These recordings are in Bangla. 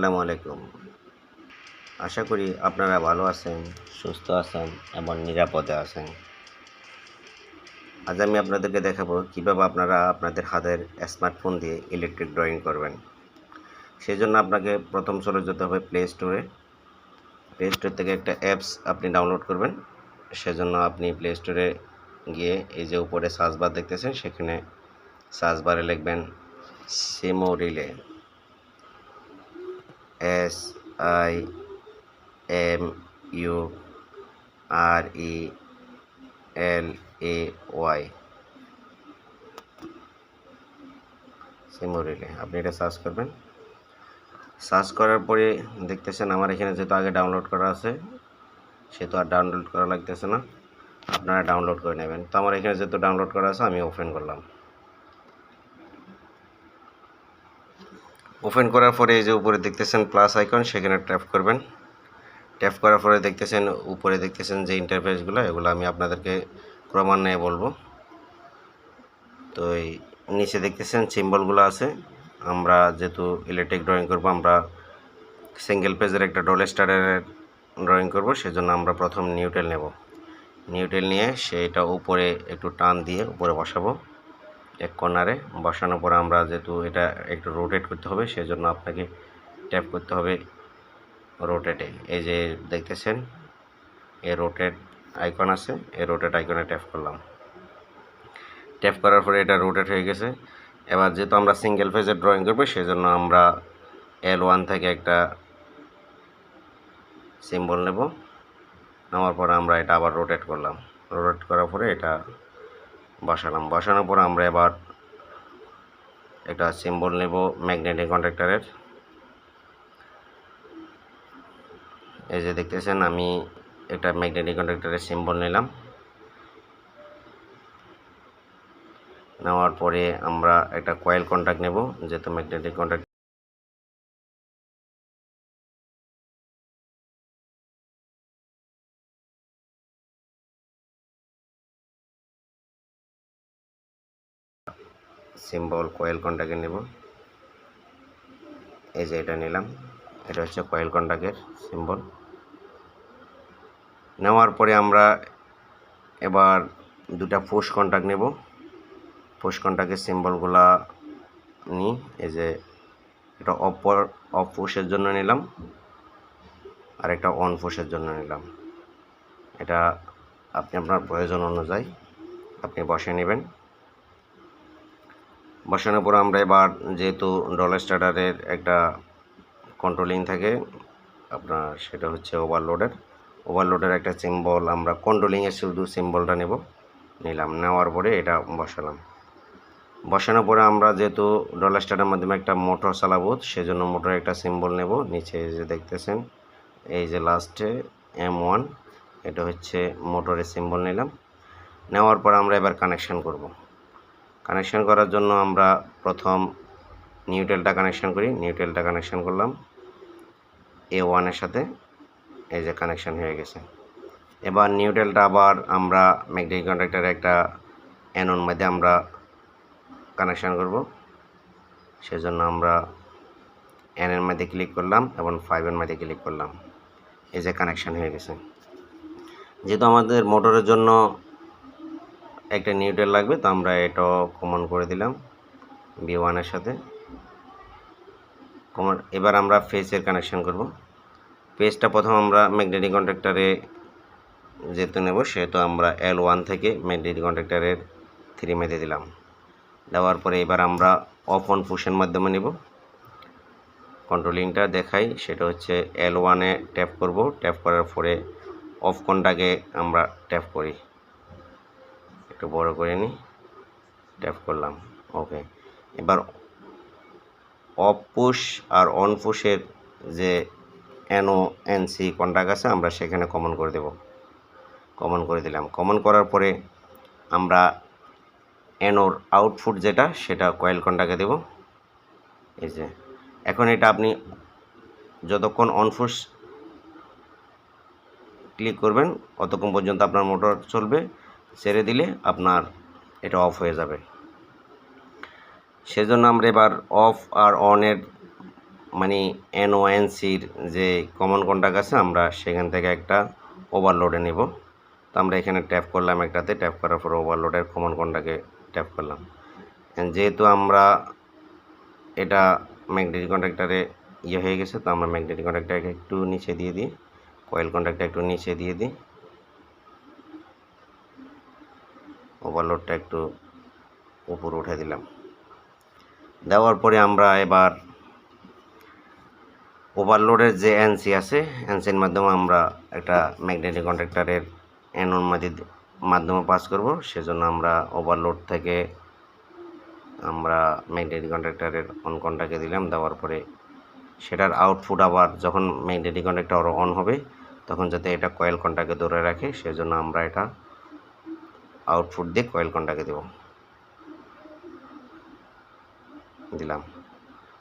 আসসালামু আলাইকুম। আশা করি আপনারা ভালো আছেন, সুস্থ আছেন এবং নিরাপদে আছেন। আজ আমি আপনাদেরকে দেখাবো কিভাবে আপনারা আপনাদের হাতের স্মার্টফোন দিয়ে ইলেকট্রিক ড্রয়িং করবেন। সেজন্য আপনাকে প্রথম চলে যেতে হবে প্লে স্টোরে। প্লে স্টোর থেকে একটা অ্যাপস আপনি ডাউনলোড করবেন। সেজন্য আপনি প্লে স্টোরে গিয়ে এই যে উপরে সার্চ বার দেখতেছেন, সেখানে সার্চ বারে লিখবেন সিমোরিলে, SIMURELAY, সিমোরিলে। আপনি এটা সার্চ করবেন। সার্চ করার পরে দেখতেছেন আমার এখানে যেহেতু আগে ডাউনলোড করা আছে, সেহেতু আর ডাউনলোড করা লাগতেছে না, আপনারা ডাউনলোড করে নেবেন। তো আমার এখানে যেহেতু ডাউনলোড করা আছে, আমি ওপেন করলাম। ওপেন করার পরে এই যে উপরে দেখতেছেন প্লাস আইকন, সেখানে ট্যাপ করবেন। ট্যাপ করার পরে দেখতেছেন উপরে দেখতেছেন যে ইন্টারফেসগুলো, এগুলো আমি আপনাদেরকে ক্রমান্বয়ে বলবো। তো এই নিচে দেখতেছেন সিম্বলগুলো আছে। আমরা যেহেতু ইলেকট্রিক ড্রয়িং করব, আমরা সিঙ্গেল পেজের একটা ডল স্টারের ড্রয়িং করব, সেজন্য আমরা প্রথম নিউটেল নেব। নিউটেল নিয়ে সেইটা উপরে একটু টান দিয়ে উপরে বসাবো এক কর্নারে। বসানোর পর আমরা যেহেতু এটা একটু রোটেট করতে হবে, সেজন্য আপনাকে ট্যাপ করতে হবে রোটেটে। এই যে দেখতেছেন এই রোটেট আইকন আছে, এই রোটেট আইকনে ট্যাপ করলাম। ট্যাপ করার পরে এটা রোটেট হয়ে গেছে। এবার যেহেতু আমরা সিঙ্গেল পেজের ড্রয়িং করবো, সেজন্য আমরা L1 থেকে একটা সিম্বল নেব। নেওয়ার পরে আমরা এটা আবার রোটেট করলাম। রোটেট করার পরে এটা বসালাম। বসানোর পর আমরা এবার একটা সিম্বল নেব ম্যাগনেটিক কন্ডাক্টরের। এই যে দেখতেছেন আমি একটা ম্যাগনেটিক কন্ডাক্টরের সিম্বল নিলাম। নেওয়ার পরে আমরা একটা কয়েল কন্টাক্ট নেব, যেহেতু ম্যাগনেটিক কন্টাক্ট সিম্বল কয়েল কন্টাক্টে নেব। এই যে এটা নিলাম, এটা হচ্ছে কয়েল কন্টাক্টের সিম্বল। নেওয়ার পরে আমরা এবার দুটা পুশ কন্টাক্ট নেব। পুশ কন্টাক্টের সিম্বলগুলা নিই। এই যে এটা অফ পুশের জন্য নিলাম, আর একটা অন পুশের জন্য নিলাম। এটা আপনি আপনার প্রয়োজন অনুযায়ী আপনি বসিয়ে নেবেন। বসানোর পর আমরা এবার যেহেতু ডল স্টার্টারের একটা কন্ট্রোলিং থাকে আপনার, সেটা হচ্ছে ওভারলোডের একটা সিম্বল আমরা কন্ট্রোলিংয়ের শুধু সিম্বলটা নিলাম। নেওয়ার পরে এটা বসালাম। বসানোর পরে আমরা যেহেতু ডল স্টার্টারের মাধ্যমে একটা মোটর চালাবো, সেজন্য মোটরের একটা সিম্বল নেব। নিচে যে দেখতেছেন এই যে লাস্টে M1, এটা হচ্ছে মোটরের সিম্বল নিলাম। নেওয়ার পর আমরা এবার কানেকশান করব। কানেকশান করার জন্য আমরা প্রথম নিউট্রালটা কানেকশান করি। নিউট্রালটা কানেকশান করলাম A1 এর সাথে। এই যে কানেকশান হয়ে গেছে। এবার নিউট্রালটা আবার আমরা ম্যাগনেটিক কন্ডাক্টরের একটা অ্যানোড মধ্যে আমরা কানেকশান করব। সেজন্য আমরা N এর মধ্যে ক্লিক করলাম এবং 5 এর মধ্যে ক্লিক করলাম। এই যে কানেকশান হয়ে গেছে। যেহেতু আমাদের মোটরের জন্য একটা নিউট্রাল লাগবে, তো আমরা এটাও কমন করে দিলাম B1 এর সাথে কমন। এবার আমরা ফেজের কানেকশান করব। পেজটা প্রথম আমরা ম্যাগনেটিক কন্ডাক্টরে যেহেতু নেব, সেহেতু আমরা L1 থেকে ম্যাগনেটিক কন্ডাক্টরের 3 মেতে দিলাম। দেওয়ার পরে এবার আমরা অফ অন পুশের মাধ্যমে নেব। কন্ট্রোলিংটা দেখাই, সেটা হচ্ছে L1 এ ট্যাপ করব। ট্যাপ করার পরে অফ কোনটাকে আমরা ট্যাপ করি, একটু বড় করে নিই, ট্যাপ করলাম, ওকে। এবার অফ পুশ আর অন পুশের যে NONC কন্টাক্ট আছে, আমরা সেখানে কমন করে দেব। কমন করে দিলাম। কমন করার পরে আমরা NOর আউটপুট যেটা, সেটা কয়েল কন্টাক্টে দেব। এই যে এখন এটা আপনি যতক্ষণ অন পুশ ক্লিক করবেন ততক্ষণ পর্যন্ত আপনার মোটর চলবে। ছেড়ে দিলে আপনার এটা অফ হয়ে যাবে। সেজন্য আমরা এবার অফ আর অনের মানে NONCর যে কমন কন্টাক্ট আছে আমরা সেখান থেকে একটা ওভারলোডে নেব। তো আমরা এখানে ট্যাপ করলাম একটাতে, ট্যাপ করার পর ওভারলোডের কমন কন্টাক্টে ট্যাপ করলাম। যেহেতু আমরা এটা ম্যাগনেটিক কন্ডাক্টরে হয়ে গেছে, তো আমরা ম্যাগনেটিক কন্ডাক্টরকে একটু নিচে দিয়ে দিই, কয়েল কন্ডাক্টটা একটু নিচে দিয়ে দিই, ওভারলোডটা একটু উপরে উঠে দিলাম। দেওয়ার পরে আমরা এবার ওভারলোডের যে এনসি আছে, এনসির মাধ্যমে আমরা একটা ম্যাগনেটিক কন্ডাক্টরের অ্যানোড মাধ্যমে পাস করব। সেজন্য আমরা ওভারলোড থেকে আমরা ম্যাগনেটিক কন্ডাক্টরের অন কন্টাক্টে দিলাম। দেওয়ার পরে সেটার আউটপুট আবার যখন ম্যাগনেটিক কন্ডাক্টর অন হবে তখন যাতে এটা কয়েল কন্টাক্টে ধরে রাখে, সেজন্য আমরা এটা আউটপুট দিয়ে কয়েল কন্টাক্টে দেব, দিলাম।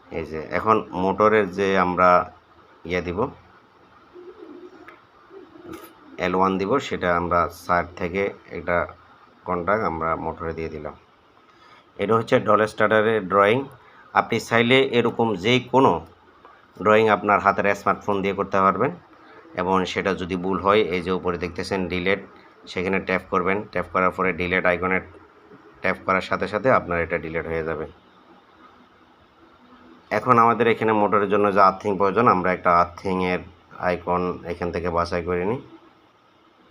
এই যে এখন মোটরের যে আমরা দিব L1 দিব, সেটা আমরা সাইড থেকে একটা কন্টাক্ট আমরা মোটরে দিয়ে দিলাম। এটা হচ্ছে ডল স্টার্টারের ড্রয়িং। আপনি চাইলে এরকম যে কোনো ড্রয়িং আপনার হাতের স্মার্টফোন দিয়ে করতে পারবেন, এবং সেটা যদি ভুল হয় এই যে উপরে দেখতেছেন ডিলেট, সেখানে ট্যাপ করবেন। ট্যাপ করার পরে ডিলেট আইকনে ট্যাপ করার সাথে সাথে আপনার এটা ডিলেট হয়ে যাবে। এখন আমাদের এখানে মোটরের জন্য যে আর্থিং প্রয়োজন, আমরা একটা আর্থিংয়ের আইকন এখান থেকে বাছাই করে নিই।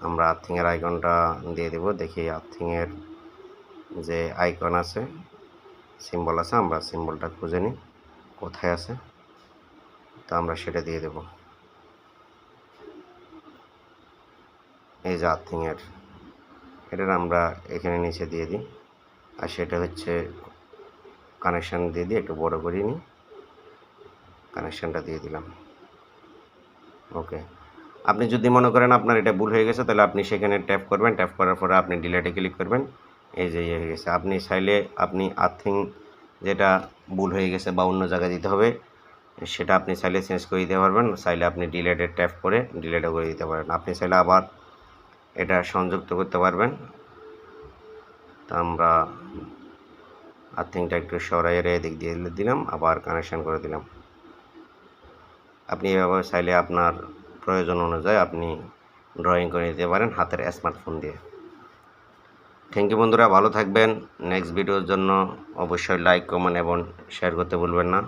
আমরা আর্থিংয়ের আইকনটা দিয়ে দেব। দেখি আর্থিংয়ের যে আইকন আছে, সিম্বল আছে, আমরা সিম্বলটা খুঁজে নিই কোথায় আছে, তো আমরা সেটা দিয়ে দেব। এই যে আর্থিংয়ের, এটার আমরা এখানে নিচে দিয়ে দিই, আর সেটা হচ্ছে কানেকশান দিয়ে দিই, একটু বড় করে নিই, কানেকশানটা দিয়ে দিলাম। ওকে, আপনি যদি মনে করেন আপনার এটা ভুল হয়ে গেছে, তাহলে আপনি সেখানে ট্যাপ করবেন, ট্যাপ করার পরে আপনি ডিলেটে ক্লিক করবেন। এই যে হয়ে গেছে। আপনি চাইলে আপনি আর্থিং যেটা ভুল হয়ে গেছে বা অন্য জায়গায় দিতে হবে, সেটা আপনি চাইলে চেঞ্জ করে দিতে পারবেন। চাইলে আপনি ডিলেটে ট্যাপ করে ডিলেটে করে দিতে পারেন। আপনি চাইলে আবার এটা সংযুক্ত করতে পারবেন। তা আমরা আর্থিংটা একটু সরাইয়ের দিক দিয়ে দিলাম, আবার কানেকশান করে দিলাম। আপনি এভাবে চাইলে আপনার প্রয়োজন অনুযায়ী আপনি ড্রয়িং করে নিতে পারেন হাতের স্মার্টফোন দিয়ে। থ্যাংক ইউ বন্ধুরা, ভালো থাকবেন। নেক্সট ভিডিওর জন্য অবশ্যই লাইক, কমেন্ট এবং শেয়ার করতে ভুলবেন না।